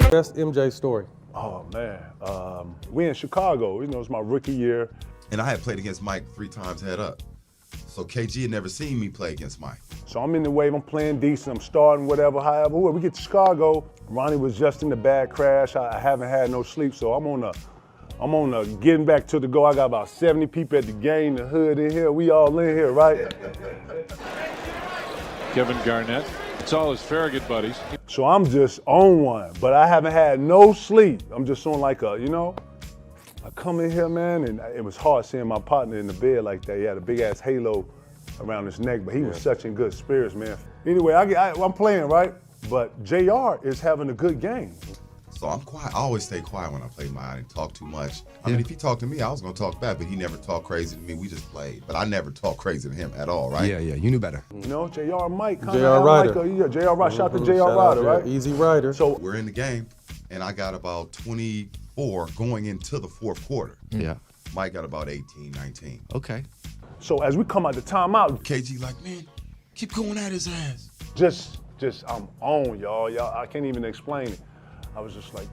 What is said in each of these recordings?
Best MJ story. Oh, man. We in Chicago. You know, it's my rookie year. And I had played against Mike 3 times head up. So KG had never seen me play against Mike. So I'm in the wave, I'm playing decent, I'm starting, whatever, however. We get to Chicago, Ronnie was just in the bad crash. I haven't had no sleep, so I'm on a getting back to the go. I got about 70 people at the game, the hood in here, we all in here, right? KAVIn Garnett. It's all his Farragut buddies. So I'm just on one, but I haven't had no sleep. I'm just on like a, I come in here, man, and it was hard seeing my partner in the bed like that. He had a big ass halo around his neck, but he was such in good spirits, man. Anyway, I'm playing, right? But J.R. is having a good game. So I'm quiet. I always stay quiet when I play mine. I didn't talk too much. I mean, if he talked to me, I was going to talk back, but he never talked crazy to me. We just played. But I never talked crazy to him at all, right? Yeah, you knew better. You know, J.R. Mike. J.R. Ryder. J.R. Ryder. Shout out to J.R. Ryder, right? Easy Ryder. So we're in the game, and I got about 24 going into the fourth quarter. Yeah. Mike got about 18, 19. Okay. So as we come out the timeout, KG like, man, keep going at his ass. Just I'm on, y'all. I can't even explain it. I was just like,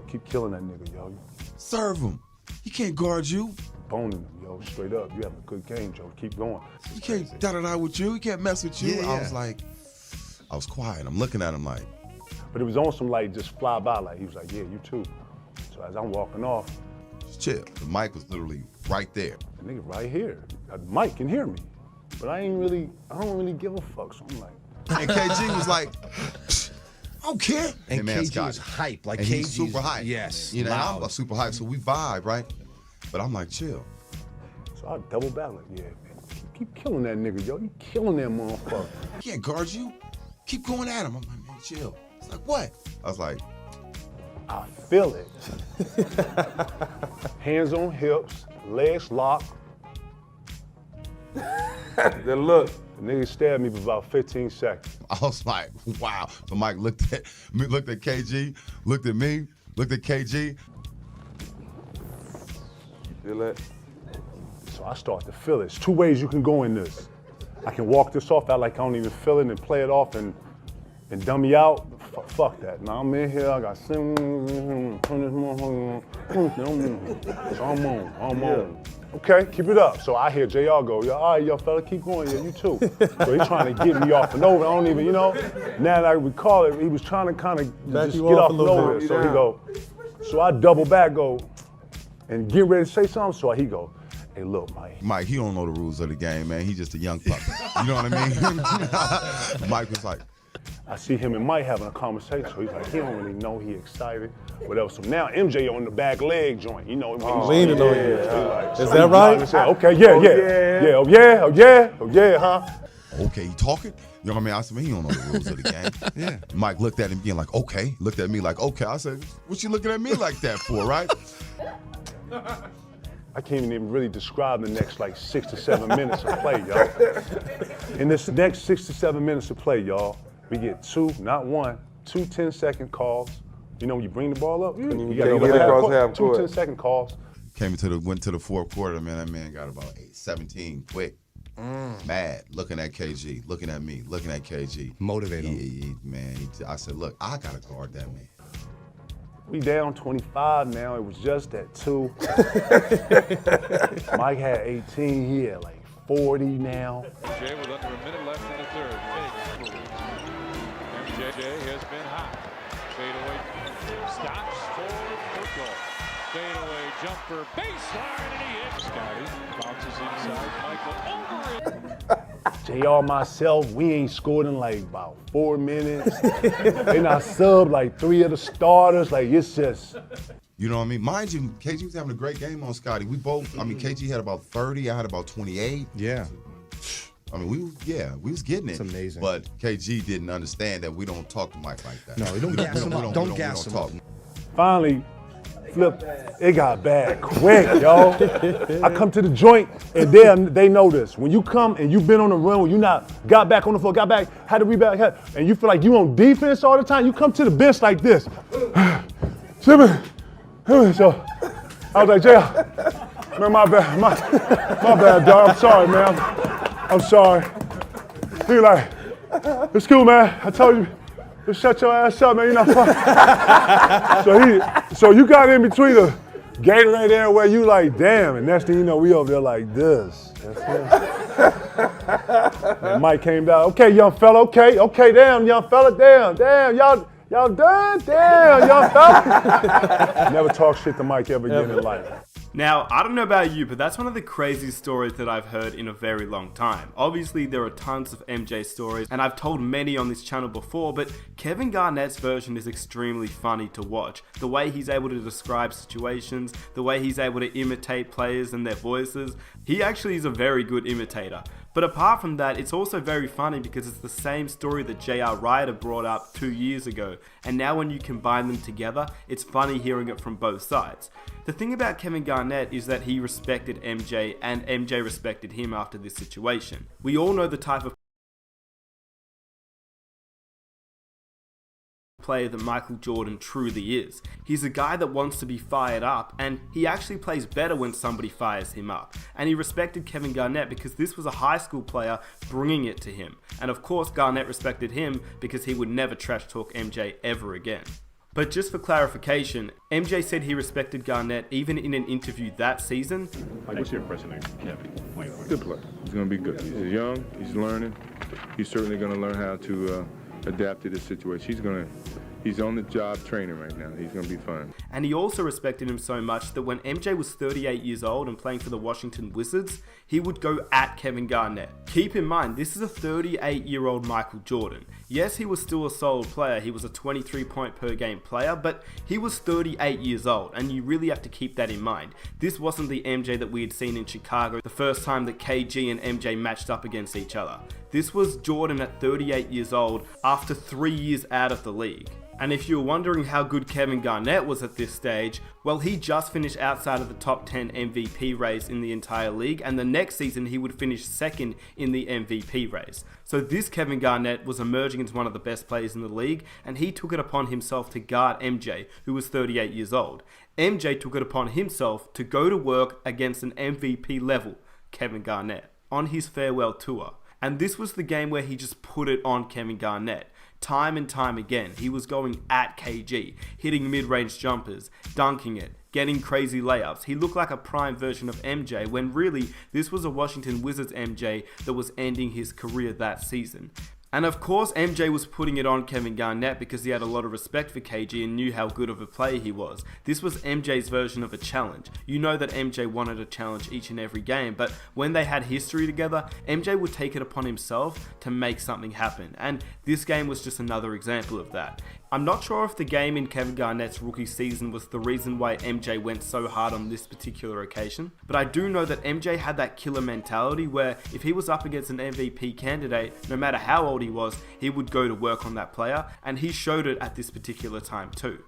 keep killing that nigga, yo. Serve him. He can't guard you. Boning him, yo, straight up. You having a good game, Joe. Keep going. He can't da-da-da with you. He can't mess with you. Yeah. I was quiet. I'm looking at him like. But it was on some like just fly by, like he was like, yeah, you too. So as I'm walking off, Just chill. The mic was literally right there. the nigga right here. Mike can hear me. But I don't really give a fuck. So I'm like, And KG was like, I don't care. And man, KG Scotty. was hype. Like And he's KG's super hype. Yes. You know, loud. I'm super hype, so we vibe, right? But I'm like, chill. so I double back like, yeah, man, keep killing that nigga, yo. You killing that motherfucker. He can't guard you. Keep going at him. I'm like, man, chill. It's like, what? I was like, I feel it. Hands on hips, legs locked. Then look. The nigga stabbed me for about 15 seconds. I was like, wow. So Mike looked at KG, looked at me, looked at KG. Feel that? So I start to feel it. There's 2 ways you can go in this. I can walk this off out like I don't even feel it and play it off and dummy out. Fuck that. Now I'm in here, I got so I'm on. Okay, keep it up. So I hear JR go, all right, yo, fella, keep going, yeah, you too. So he's trying to get me off and over. I don't even, now that I recall it, he was trying to kind of just get off and over. So he go, so I double back, go, and get ready to say something. So he go, hey, look, Mike. Mike, he don't know the rules of the game, man. He's just a young puppy. You know what I mean? Mike was like, I see him and Mike having a conversation. So he's like, he don't really know, he excited, whatever. So now MJ on the back leg joint, he's leaning on you. Like, Is that right? Okay, yeah, huh? okay, he talking? You know what I mean? I said, man, he don't know the rules of the game. Yeah. Mike looked at him being like, okay. Looked at me like, okay. I said, what you looking at me like that for, right? I can't even really describe the next like 6 to 7 minutes of play, y'all. In this next 6 to 7 minutes of play, y'all, we get 2, not 1, 2 10-second calls. You know when you bring the ball up, you gotta get across half 2 court. 10-second calls. Went to the fourth quarter, man. That man got about 17 quick. Mad, looking at KG, looking at me, looking at KG. Motivate him. I said, look, I gotta guard that man. We down 25 now. It was just at 2. Mike had 18. He had like 40 now. MJ with under a minute left in the third. MJ has been hot. Fade away. Stops for football. Fade away jumper. Baseline and he hits. Scotty bounces inside. Michael over it. JR, myself, we ain't scored in like about 4 minutes. Then I subbed like 3 of the starters. Like it's just. You know what I mean? Mind you, KG was having a great game on Scotty. We both, KG had about 30, I had about 28. Yeah. I mean, we was getting it. It's amazing. But KG didn't understand that we don't talk to Mike like that. No, we don't gas him up. Don't gas him up. Finally, flip, it got bad quick, yo. I come to the joint, and they know this. When you come and you've been on the run, when you not got back on the floor, got back, had to rebound, and you feel like you on defense all the time, you come to the bench like this. So I was like, Jay, man, my bad, dog. I'm sorry, man. I'm sorry. He was like, it's cool, man. I told you, Just shut your ass up, man. You're not fucking. So you got in between the Gatorade there where you like, damn, and next thing you know, we over there like this. That's it. And Mike came down. Okay, young fella. Okay, damn, young fella. Damn, y'all done? Damn, young fella. Never talk shit to Mike ever again in life. Now, I don't know about you, but that's one of the craziest stories that I've heard in a very long time. Obviously, there are tons of MJ stories, and I've told many on this channel before, but KAVIn Garnett's version is extremely funny to watch. The way he's able to describe situations, the way he's able to imitate players and their voices, he actually is a very good imitator. But apart from that, it's also very funny because it's the same story that J.R. Ryder brought up 2 years ago, and now when you combine them together, it's funny hearing it from both sides. The thing about KAVIn Garnett is that he respected MJ, and MJ respected him after this situation. We all know the type of player that Michael Jordan truly is. He's a guy that wants to be fired up, and he actually plays better when somebody fires him up. And he respected KAVIn Garnett because this was a high school player bringing it to him. And of course Garnett respected him because he would never trash talk MJ ever again. But just for clarification, MJ said he respected Garnett even in an interview that season. Like, what's your impression of KAVIn? Good player. He's going to be good. He's young. He's learning. He's certainly going to learn how to adapt to this situation. He's on the job training right now. He's going to be fun. And he also respected him so much that when MJ was 38 years old and playing for the Washington Wizards, he would go at KAVIn Garnett. Keep in mind, this is a 38-year-old Michael Jordan. Yes, he was still a solid player. He was a 23-point per game player, but he was 38 years old, and you really have to keep that in mind. This wasn't the MJ that we had seen in Chicago the first time that KG and MJ matched up against each other. This was Jordan at 38 years old after 3 years out of the league. And if you're wondering how good KAVIn Garnett was at this stage, well, he just finished outside of the top 10 MVP race in the entire league, and the next season he would finish second in the MVP race. So this KAVIn Garnett was emerging as one of the best players in the league, and he took it upon himself to guard MJ, who was 38 years old. MJ took it upon himself to go to work against an MVP level KAVIn Garnett on his farewell tour. And this was the game where he just put it on KAVIn Garnett. Time and time again, he was going at KG, hitting mid-range jumpers, dunking it, getting crazy layups. He looked like a prime version of MJ when really this was a Washington Wizards MJ that was ending his career that season. And of course MJ was putting it on KAVIn Garnett because he had a lot of respect for KG and knew how good of a player he was. This was MJ's version of a challenge. You know that MJ wanted a challenge each and every game, but when they had history together, MJ would take it upon himself to make something happen. And this game was just another example of that. I'm not sure if the game in KAVIn Garnett's rookie season was the reason why MJ went so hard on this particular occasion, but I do know that MJ had that killer mentality where if he was up against an MVP candidate, no matter how old he was, he would go to work on that player, and he showed it at this particular time too.